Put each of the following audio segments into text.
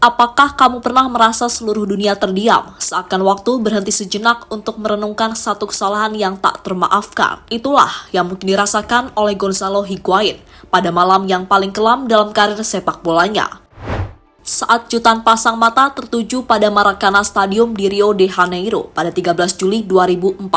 Apakah kamu pernah merasa seluruh dunia terdiam, seakan waktu berhenti sejenak untuk merenungkan satu kesalahan yang tak termaafkan? Itulah yang mungkin dirasakan oleh Gonzalo Higuain pada malam yang paling kelam dalam karir sepak bolanya. Saat jutaan pasang mata tertuju pada Maracanã Stadium di Rio de Janeiro pada 13 Juli 2014,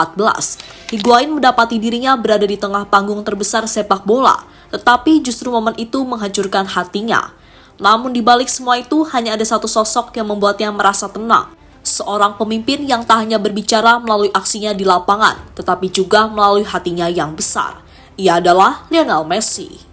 Higuain mendapati dirinya berada di tengah panggung terbesar sepak bola, tetapi justru momen itu menghancurkan hatinya. Namun di balik semua itu hanya ada satu sosok yang membuatnya merasa tenang. Seorang pemimpin yang tak hanya berbicara melalui aksinya di lapangan, tetapi juga melalui hatinya yang besar. Ia adalah Lionel Messi.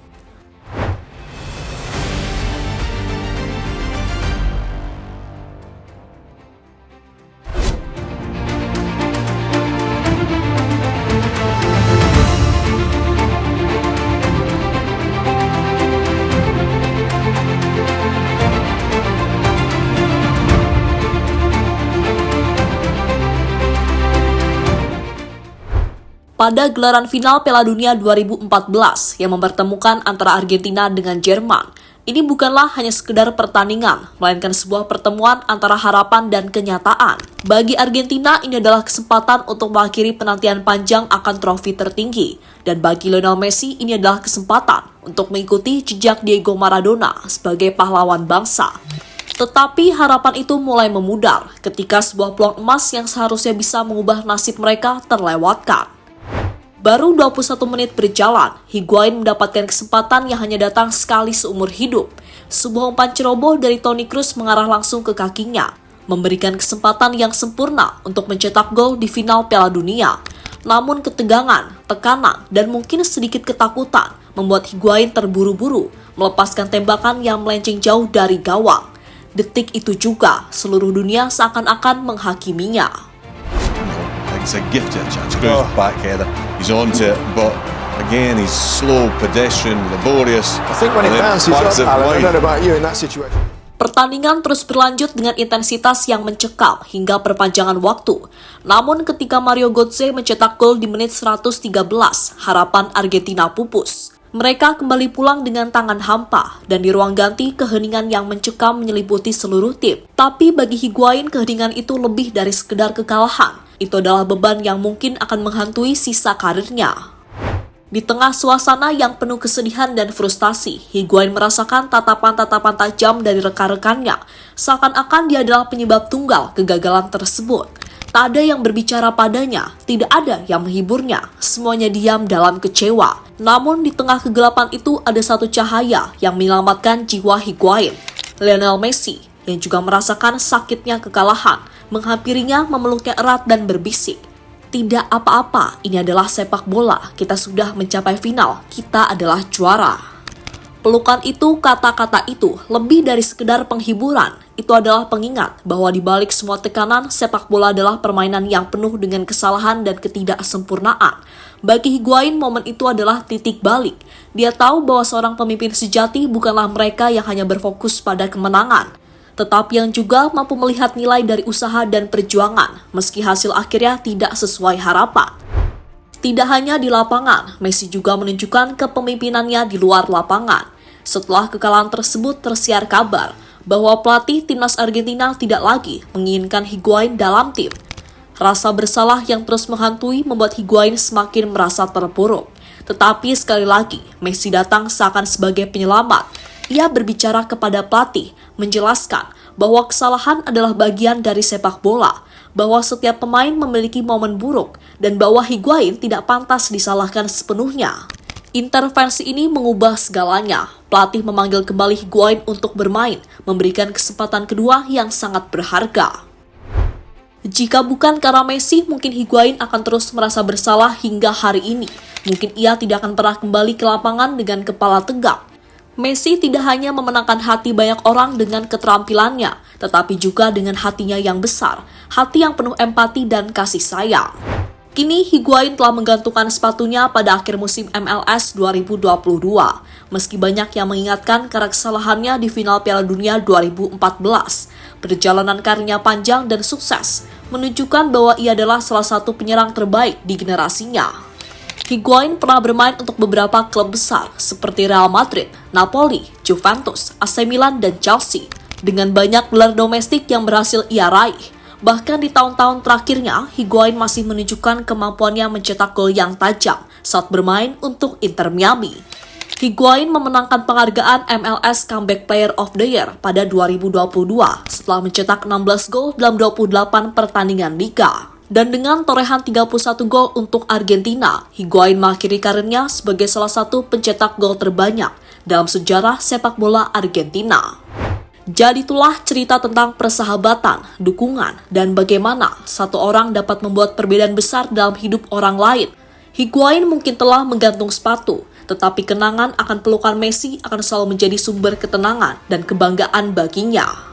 Pada gelaran final Piala Dunia 2014 yang mempertemukan antara Argentina dengan Jerman, ini bukanlah hanya sekedar pertandingan, melainkan sebuah pertemuan antara harapan dan kenyataan. Bagi Argentina, ini adalah kesempatan untuk mengakhiri penantian panjang akan trofi tertinggi. Dan bagi Lionel Messi, ini adalah kesempatan untuk mengikuti jejak Diego Maradona sebagai pahlawan bangsa. Tetapi harapan itu mulai memudar ketika sebuah peluang emas yang seharusnya bisa mengubah nasib mereka terlewatkan. Baru 21 menit berjalan, Higuain mendapatkan kesempatan yang hanya datang sekali seumur hidup. Sebuah umpan ceroboh dari Toni Kroos mengarah langsung ke kakinya, memberikan kesempatan yang sempurna untuk mencetak gol di final Piala Dunia. Namun ketegangan, tekanan, dan mungkin sedikit ketakutan membuat Higuain terburu-buru melepaskan tembakan yang melenceng jauh dari gawang. Detik itu juga, seluruh dunia seakan-akan menghakiminya. It's a gifted chance. Goes back header. He's onto it, but again, he's slow, pedestrian, laborious. I think when it bounces up, Alan, I don't know about you in that situation. Pertandingan terus berlanjut dengan intensitas yang mencekam hingga perpanjangan waktu. Namun ketika Mario Götze mencetak gol di menit 113, harapan Argentina pupus. Mereka kembali pulang dengan tangan hampa, dan di ruang ganti keheningan yang mencekam menyeliputi seluruh tim. Tapi bagi Higuain keheningan itu lebih dari sekedar kekalahan. Itu adalah beban yang mungkin akan menghantui sisa karirnya. Di tengah suasana yang penuh kesedihan dan frustasi, Higuain merasakan tatapan-tatapan tajam dari rekan-rekannya, seakan-akan dia adalah penyebab tunggal kegagalan tersebut. Tak ada yang berbicara padanya, tidak ada yang menghiburnya, semuanya diam dalam kecewa. Namun di tengah kegelapan itu ada satu cahaya yang menyelamatkan jiwa Higuain. Lionel Messi, yang juga merasakan sakitnya kekalahan, menghampirinya, memeluknya erat dan berbisik, "Tidak apa-apa, ini adalah sepak bola, kita sudah mencapai final, kita adalah juara." Pelukan itu, kata-kata itu, lebih dari sekedar penghiburan. Itu adalah pengingat bahwa di balik semua tekanan, sepak bola adalah permainan yang penuh dengan kesalahan dan ketidaksempurnaan. Bagi Higuain, momen itu adalah titik balik. Dia tahu bahwa seorang pemimpin sejati bukanlah mereka yang hanya berfokus pada kemenangan, tetapi yang juga mampu melihat nilai dari usaha dan perjuangan, meski hasil akhirnya tidak sesuai harapan. Tidak hanya di lapangan, Messi juga menunjukkan kepemimpinannya di luar lapangan. Setelah kekalahan tersebut tersiar kabar bahwa pelatih timnas Argentina tidak lagi menginginkan Higuain dalam tim. Rasa bersalah yang terus menghantui membuat Higuain semakin merasa terpuruk. Tetapi sekali lagi, Messi datang seakan sebagai penyelamat. Ia berbicara kepada pelatih, menjelaskan bahwa kesalahan adalah bagian dari sepak bola, bahwa setiap pemain memiliki momen buruk, dan bahwa Higuain tidak pantas disalahkan sepenuhnya. Intervensi ini mengubah segalanya. Pelatih memanggil kembali Higuain untuk bermain, memberikan kesempatan kedua yang sangat berharga. Jika bukan karena Messi, mungkin Higuain akan terus merasa bersalah hingga hari ini. Mungkin ia tidak akan pernah kembali ke lapangan dengan kepala tegak. Messi tidak hanya memenangkan hati banyak orang dengan keterampilannya, tetapi juga dengan hatinya yang besar, hati yang penuh empati dan kasih sayang. Kini Higuain telah menggantungkan sepatunya pada akhir musim MLS 2022. Meski banyak yang mengingatkan karena kesalahannya di final Piala Dunia 2014, perjalanan karirnya panjang dan sukses menunjukkan bahwa ia adalah salah satu penyerang terbaik di generasinya. Higuain pernah bermain untuk beberapa klub besar seperti Real Madrid, Napoli, Juventus, AC Milan, dan Chelsea. Dengan banyak gelar domestik yang berhasil ia raih, bahkan di tahun-tahun terakhirnya, Higuain masih menunjukkan kemampuannya mencetak gol yang tajam saat bermain untuk Inter Miami. Higuain memenangkan penghargaan MLS Comeback Player of the Year pada 2022 setelah mencetak 16 gol dalam 28 pertandingan liga. Dan dengan torehan 31 gol untuk Argentina, Higuain mengakhiri karirnya sebagai salah satu pencetak gol terbanyak dalam sejarah sepak bola Argentina. Jadi itulah cerita tentang persahabatan, dukungan, dan bagaimana satu orang dapat membuat perbedaan besar dalam hidup orang lain. Higuain mungkin telah menggantung sepatu, tetapi kenangan akan pelukan Messi akan selalu menjadi sumber ketenangan dan kebanggaan baginya.